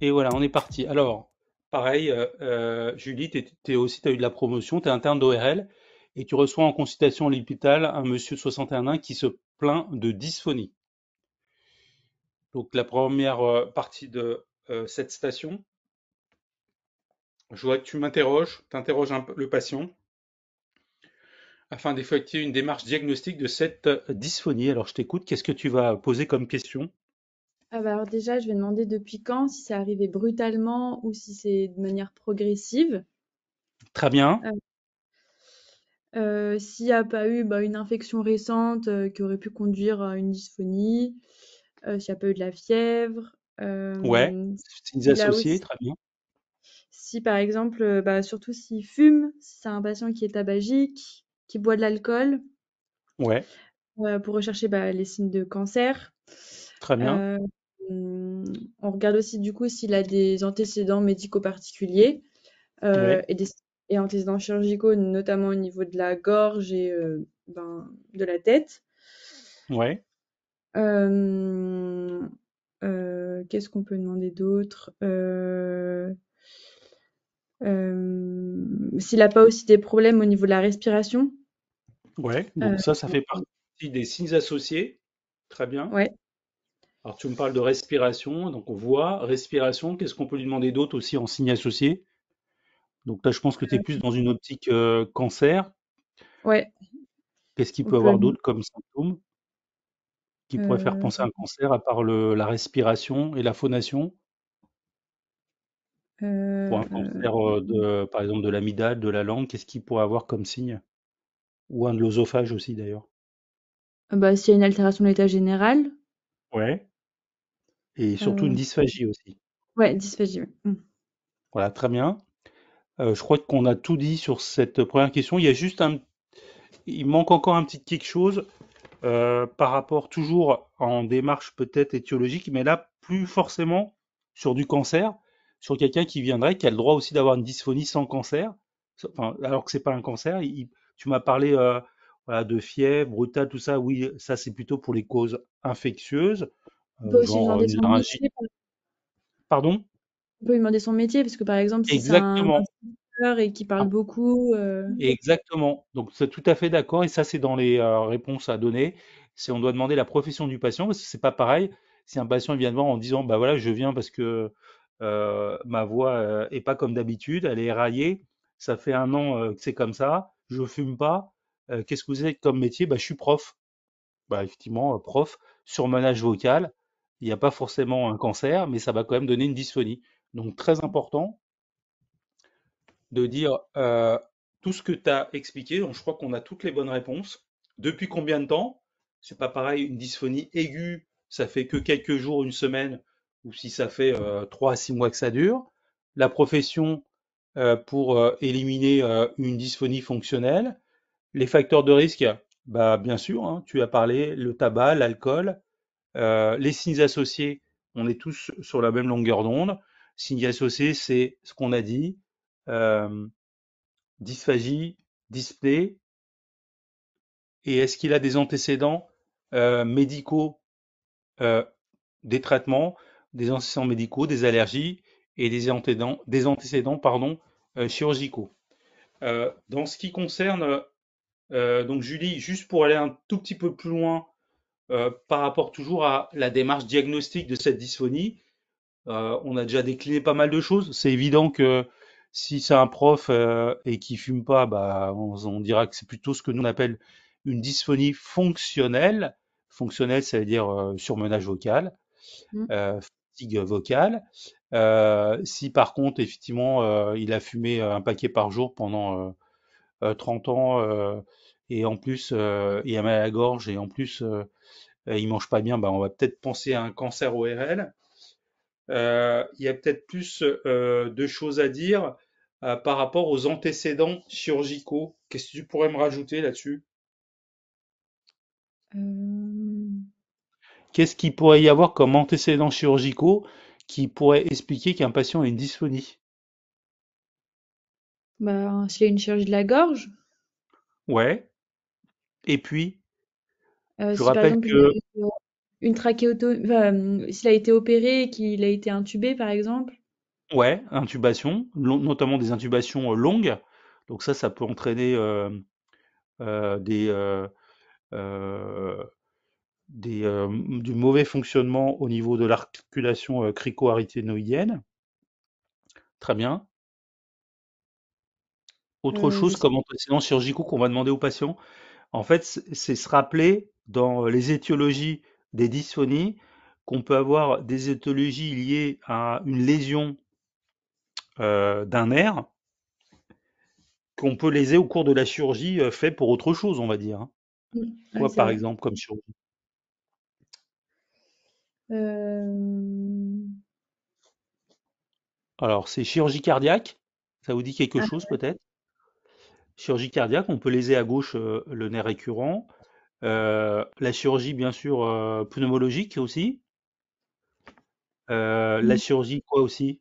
Et voilà, on est parti. Alors, pareil, Julie, t'as eu de la promotion, tu es interne d'ORL et tu reçois en consultation à l'hôpital un monsieur de 61 ans qui se plaint de dysphonie. Donc, la première partie de cette station, je vois que tu t'interroges un peu le patient afin d'effectuer une démarche diagnostique de cette dysphonie. Alors, je t'écoute, qu'est-ce que tu vas poser comme question? Ah bah alors déjà, je vais demander depuis quand, si c'est arrivé brutalement ou si c'est de manière progressive. Très bien, Euh, S'il n'y a pas eu une infection récente qui aurait pu conduire à une dysphonie, s'il n'y a pas eu de la fièvre, ouais, signes s'il a associés, aussi, très bien, si par exemple, surtout s'il fume, si c'est un patient qui est tabagique, qui boit de l'alcool, ouais, pour rechercher les signes de cancer. très bien, Euh, on regarde aussi du coup s'il a des antécédents médicaux particuliers ouais, et et antécédents chirurgicaux, notamment au niveau de la gorge et de la tête. ouais. Euh, Qu'est-ce qu'on peut demander d'autre? S'il n'a pas aussi des problèmes au niveau de la respiration. Ouais, Euh, donc ça fait partie des signes associés. Très bien. ouais. Alors tu me parles de respiration, donc on voit respiration. Qu'est-ce qu'on peut lui demander d'autre aussi en signes associés? Donc là, je pense que tu es plus dans une optique cancer. Ouais. Qu'est-ce qu'il On peut peut. avoir d'autre comme symptômes qui pourrait faire euh, penser à un cancer à part la respiration et la phonation? Pour un euh, cancer par exemple, de l'amygdale, de la langue, qu'est-ce qu'il pourrait avoir comme signe? Ou un de l'œsophage aussi d'ailleurs. S'il y a une altération de l'état général. Ouais. Et surtout une euh, dysphagie aussi. ouais, dysphagie. Ouais. Voilà, très bien. Je crois qu'on a tout dit sur cette première question. Il manque encore un petit quelque chose par rapport toujours en démarche peut-être étiologique, mais là plus forcément sur du cancer, sur quelqu'un qui viendrait, qui a le droit aussi d'avoir une dysphonie sans cancer, enfin, alors que c'est pas un cancer. Tu m'as parlé voilà, de fièvre, brutale, tout ça. Oui, ça c'est plutôt pour les causes infectieuses, On peut aussi genre demander une son laryngite. métier. Pardon? On peut lui demander son métier parce que par exemple, si c'est un Exactement. instituteur et qui parle beaucoup, Exactement. Donc, c'est tout à fait d'accord. Et ça, c'est dans les réponses à donner. C'est on doit demander la profession du patient parce que c'est pas pareil. Si un patient vient de voir en disant, bah voilà, je viens parce que ma voix est pas comme d'habitude, elle est éraillée. Ça fait un an que c'est comme ça. Je fume pas. Qu'est-ce que vous êtes comme métier? Bah, je suis prof. Bah, effectivement, prof, surmenage vocal. Il n'y a pas forcément un cancer, mais ça va quand même donner une dysphonie. Donc, très important de dire tout ce que tu as expliqué. Donc, je crois qu'on a toutes les bonnes réponses. Depuis combien de temps? C'est pas pareil, une dysphonie aiguë, ça fait que quelques jours, une semaine, ou si ça fait 3 à 6 mois que ça dure. La profession pour éliminer une dysphonie fonctionnelle. Les facteurs de risque, bah, bien sûr, hein, tu as parlé, le tabac, l'alcool, les signes associés, on est tous sur la même longueur d'onde. Signes associés, c'est ce qu'on a dit. Euh, Dysphagie, dyspnée, et est-ce qu'il a des antécédents médicaux, euh, des traitements, des antécédents médicaux, des allergies et des antécédents pardon, chirurgicaux. Dans ce qui concerne, donc Julie, juste pour aller un tout petit peu plus loin par rapport toujours à la démarche diagnostique de cette dysphonie, on a déjà décliné pas mal de choses. C'est évident que si c'est un prof et qui fume pas, bah, on dira que c'est plutôt ce que nous on appelle une dysphonie fonctionnelle. Fonctionnelle, ça veut dire surmenage vocal, mm. fatigue vocale. Si par contre, effectivement, il a fumé un paquet par jour pendant 30 ans et en plus il a mal à la gorge et en plus il mange pas bien, bah, on va peut-être penser à un cancer ORL. Il y a peut-être plus de choses à dire par rapport aux antécédents chirurgicaux. Qu'est-ce que tu pourrais me rajouter là-dessus? Euh, Qu'est-ce qu'il pourrait y avoir comme antécédents chirurgicaux qui pourraient expliquer qu'un patient a une dysphonie? S'il y a une chirurgie de la gorge, Ouais. Et puis, je si par rappelle exemple que, une trachéotomie, enfin, s'il a été opéré et qu'il a été intubé, par exemple. Ouais, intubation, notamment des intubations longues. Donc ça peut entraîner euh, des, euh, euh, du mauvais fonctionnement au niveau de l'articulation crico-arythénoïdienne. Très bien. Autre Je chose sais. comme antécédents chirurgicaux qu'on va demander aux patients, en fait, c'est se rappeler dans les étiologies des dysphonies qu'on peut avoir des étiologies liées à une lésion d'un nerf qu'on peut léser au cours de la chirurgie fait pour autre chose, on va dire, hein. Ouais, Quoi, c'est par vrai. exemple, comme chirurgie? Euh, Alors, c'est chirurgie cardiaque. Ça vous dit quelque ah, chose, peut-être? Chirurgie cardiaque, on peut léser à gauche le nerf récurrent. La chirurgie, bien sûr, pneumologique aussi. La chirurgie, quoi aussi?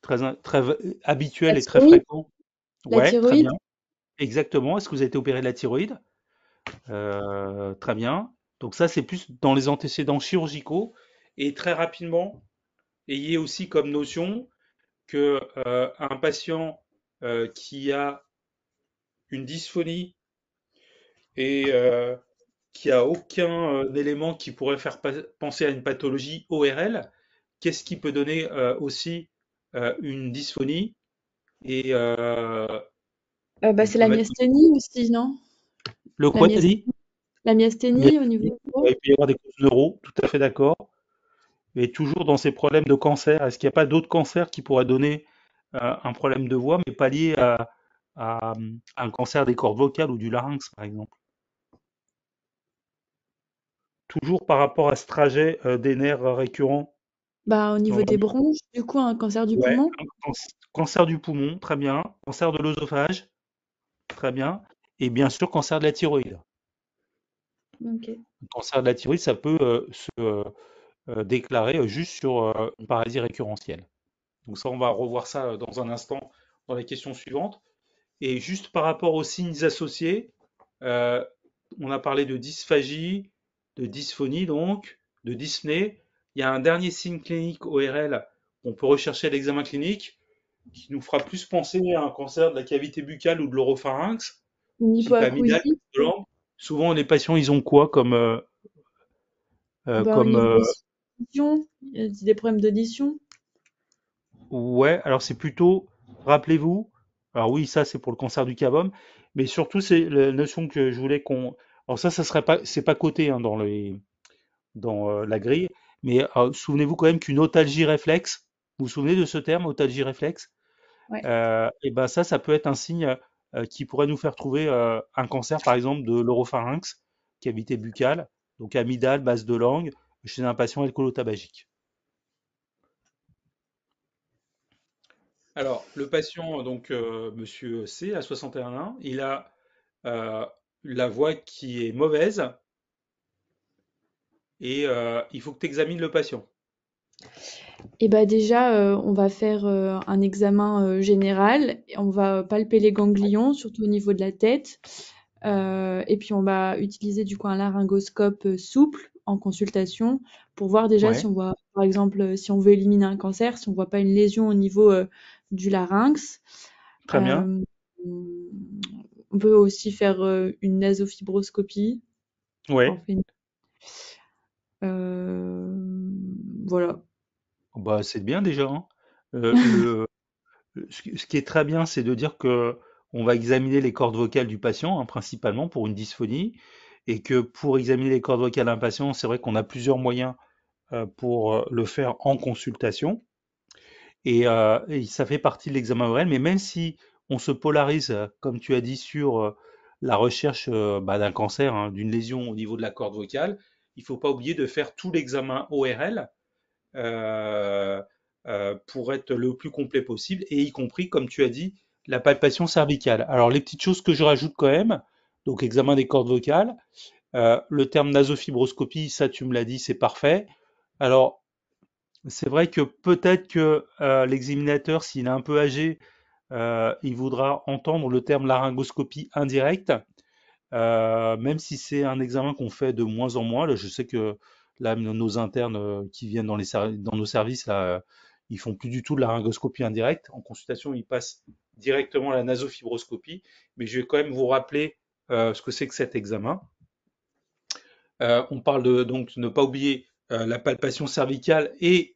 la Habituelle et très thyroïde? fréquent. La Ouais, très thyroïde? bien. Exactement. Est-ce que vous avez été opéré de la thyroïde? Très bien. Donc ça, c'est plus dans les antécédents chirurgicaux. Et très rapidement, ayez aussi comme notion que un patient qui a une dysphonie et qui a aucun élément qui pourrait faire penser à une pathologie ORL, qu'est-ce qui peut donner aussi une dysphonie et Bah, on c'est peut la mettre myasthénie aussi, non? le La quoi, t'as dit? la myasthénie au niveau Myasthénie. du Ouais, cerveau? il peut y avoir des causes neuro, tout à fait d'accord. Et toujours dans ces problèmes de cancer, est-ce qu'il n'y a pas d'autres cancers qui pourraient donner un problème de voix, mais pas lié à un cancer des cordes vocales ou du larynx, par exemple? Toujours par rapport à ce trajet des nerfs récurrents. Bah, au dans niveau la- des bronches, du coup, un cancer du Ouais, poumon? cancer du poumon, très bien. Cancer de l'œsophage, très bien. Et bien sûr, cancer de la thyroïde. Ok. Le cancer de la thyroïde, ça peut se déclarer juste sur une paralysie récurrentielle. Donc ça, on va revoir ça dans un instant dans les questions suivantes. Et juste par rapport aux signes associés, euh, on a parlé de dysphagie, de dysphonie donc, de dyspnée. Il y a un dernier signe clinique ORL qu'on peut rechercher à l'examen clinique qui nous fera plus penser à un cancer de la cavité buccale ou de l'oropharynx, Une type amygdale, hypoacousie? de langue. Souvent, les patients, ils ont quoi comme, Bah, au comme niveau audition, il y a des problèmes d'audition? ouais, alors c'est plutôt, rappelez-vous, alors oui, ça c'est pour le cancer du cavum, mais surtout c'est la notion que je voulais qu'on, alors ça serait pas, c'est pas coté hein, dans la grille, mais souvenez-vous quand même qu'une otalgie réflexe, vous vous souvenez de ce terme, otalgie réflexe? Ouais. Et ben ça peut être un signe qui pourrait nous faire trouver un cancer, par exemple, de l'oropharynx, cavité buccale, donc amygdale, base de langue, chez un patient alcoolotabagique. Alors, le patient, donc Monsieur C, a 61 ans, il a euh, la voix qui est mauvaise et il faut que tu examines le patient. Et bah déjà, on va faire un examen général. On va palper les ganglions, surtout au niveau de la tête. Et puis on va utiliser du coup un laryngoscope souple en consultation pour voir déjà si Ouais, on voit, par exemple, si on veut éliminer un cancer, si on voit pas une lésion au niveau du larynx. très bien. Euh, on peut aussi faire une nasofibroscopie. On Ouais, fait euh, voilà. bah c'est bien déjà, hein. Le, ce qui est très bien, c'est de dire que on va examiner les cordes vocales du patient, hein, principalement pour une dysphonie, et que pour examiner les cordes vocales d'un patient, c'est vrai qu'on a plusieurs moyens pour le faire en consultation. Et ça fait partie de l'examen oral, mais même si on se polarise, comme tu as dit, sur la recherche d'un cancer, hein, d'une lésion au niveau de la corde vocale, il ne faut pas oublier de faire tout l'examen ORL euh, pour être le plus complet possible, et y compris, comme tu as dit, la palpation cervicale. Alors, les petites choses que je rajoute quand même, donc examen des cordes vocales, le terme nasofibroscopie, ça tu me l'as dit, c'est parfait. Alors, c'est vrai que peut-être que l'examinateur, s'il est un peu âgé, il voudra entendre le terme laryngoscopie indirecte, même si c'est un examen qu'on fait de moins en moins. Là, je sais que Là, nos internes qui viennent dans nos services, là, ils font plus du tout de laryngoscopie indirecte. En consultation, ils passent directement à la nasofibroscopie. Mais je vais quand même vous rappeler ce que c'est que cet examen. On parle donc de ne pas oublier la palpation cervicale. Et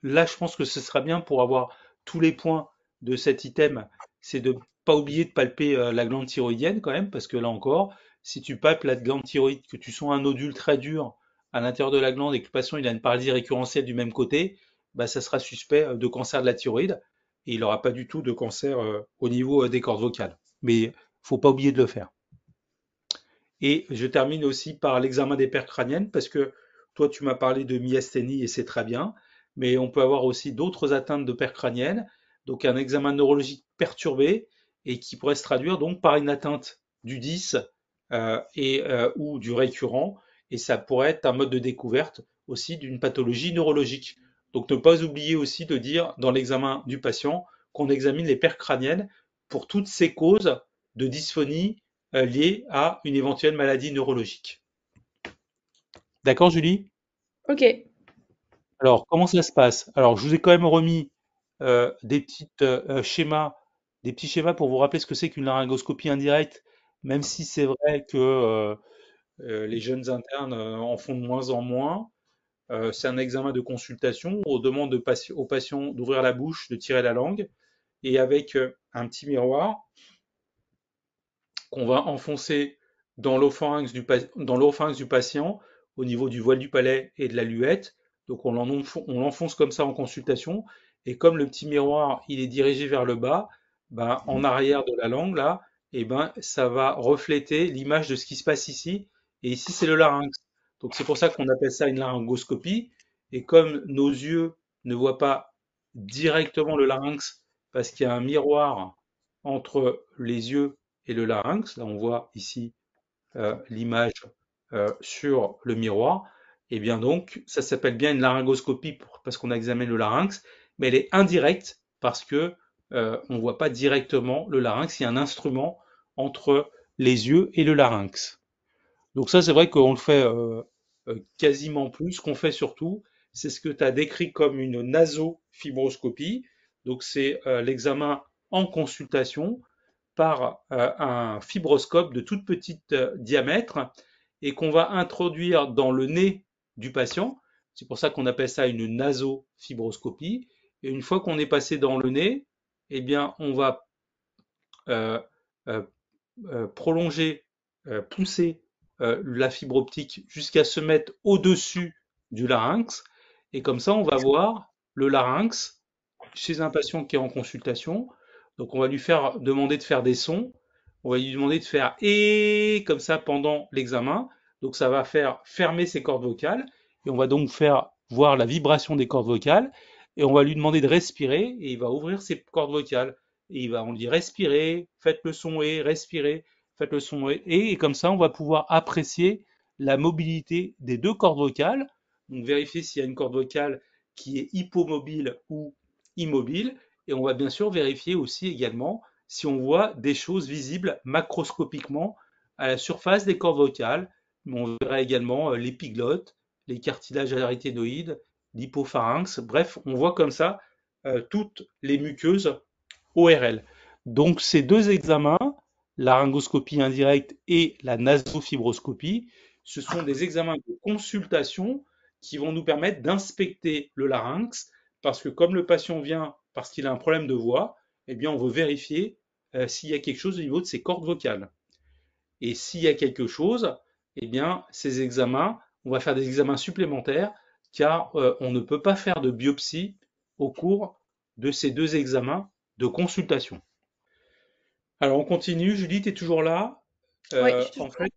là, je pense que ce sera bien pour avoir tous les points de cet item, c'est de ne pas oublier de palper la glande thyroïdienne quand même, parce que là encore, si tu palpes la glande thyroïde, que tu sens un nodule très dur à l'intérieur de la glande et que le patient il a une paralysie récurrentielle du même côté, bah, ça sera suspect de cancer de la thyroïde et il n'aura pas du tout de cancer au niveau des cordes vocales. Mais faut pas oublier de le faire. Et je termine aussi par l'examen des paires crâniennes, parce que toi, tu m'as parlé de myasthénie et c'est très bien, mais on peut avoir aussi d'autres atteintes de paires crâniennes, donc un examen neurologique perturbé et qui pourrait se traduire donc par une atteinte du 10 ou du récurrent, et ça pourrait être un mode de découverte aussi d'une pathologie neurologique. Donc ne pas oublier aussi de dire dans l'examen du patient qu'on examine les paires crâniennes pour toutes ces causes de dysphonie liées à une éventuelle maladie neurologique. D'accord, Julie? Ok. Alors, comment ça se passe? Alors, je vous ai quand même remis des petits schémas pour vous rappeler ce que c'est qu'une laryngoscopie indirecte, même si c'est vrai que les jeunes internes en font de moins en moins. C'est un examen de consultation où on demande au patient d'ouvrir la bouche, de tirer la langue, et avec un petit miroir, qu'on va enfoncer dans l'oropharynx du patient au niveau du voile du palais et de la luette. Donc on l'enfonce comme ça en consultation. Et comme le petit miroir il est dirigé vers le bas, ben, en arrière de la langue là, et ben, ça va refléter l'image de ce qui se passe ici. Et ici c'est le larynx. Donc c'est pour ça qu'on appelle ça une laryngoscopie. Et comme nos yeux ne voient pas directement le larynx parce qu'il y a un miroir entre les yeux et le larynx. Là, on voit ici l'image sur le miroir. Et bien donc, ça s'appelle bien une laryngoscopie parce qu'on examine le larynx, mais elle est indirecte parce que on ne voit pas directement le larynx. Il y a un instrument entre les yeux et le larynx. Donc ça, c'est vrai qu'on le fait quasiment plus. Ce qu'on fait surtout, c'est ce que tu as décrit comme une nasofibroscopie. Donc c'est l'examen en consultation par un fibroscope de toute petite diamètre et qu'on va introduire dans le nez du patient. C'est pour ça qu'on appelle ça une nasofibroscopie. Et une fois qu'on est passé dans le nez, eh bien, on va euh, euh, prolonger, pousser la fibre optique jusqu'à se mettre au-dessus du larynx. Et comme ça, on va voir le larynx chez un patient qui est en consultation. Donc, on va lui faire demander de faire des sons. On va lui demander de faire et comme ça pendant l'examen. Donc, ça va faire fermer ses cordes vocales. Et on va donc faire voir la vibration des cordes vocales. Et on va lui demander de respirer. Et il va ouvrir ses cordes vocales. Et on lui dit respirez, faites le son et respirez, faites le son et comme ça, on va pouvoir apprécier la mobilité des deux cordes vocales. Donc, vérifier s'il y a une corde vocale qui est hypomobile ou immobile. Et on va bien sûr vérifier aussi également si on voit des choses visibles macroscopiquement à la surface des cordes vocales. On verra également l'épiglotte, les cartilages aryténoïdes, l'hypopharynx. Bref, on voit comme ça toutes les muqueuses ORL. Donc ces deux examens, la laryngoscopie indirecte et la nasofibroscopie, ce sont des examens de consultation qui vont nous permettre d'inspecter le larynx, parce que comme le patient vient parce qu'il a un problème de voix, eh bien on veut vérifier s'il y a quelque chose au niveau de ses cordes vocales. Et s'il y a quelque chose, eh bien ces examens, on va faire des examens supplémentaires, car on ne peut pas faire de biopsie au cours de ces deux examens de consultation. Alors on continue, Julie, tu es toujours là. Oui, je suis En toujours fait, là.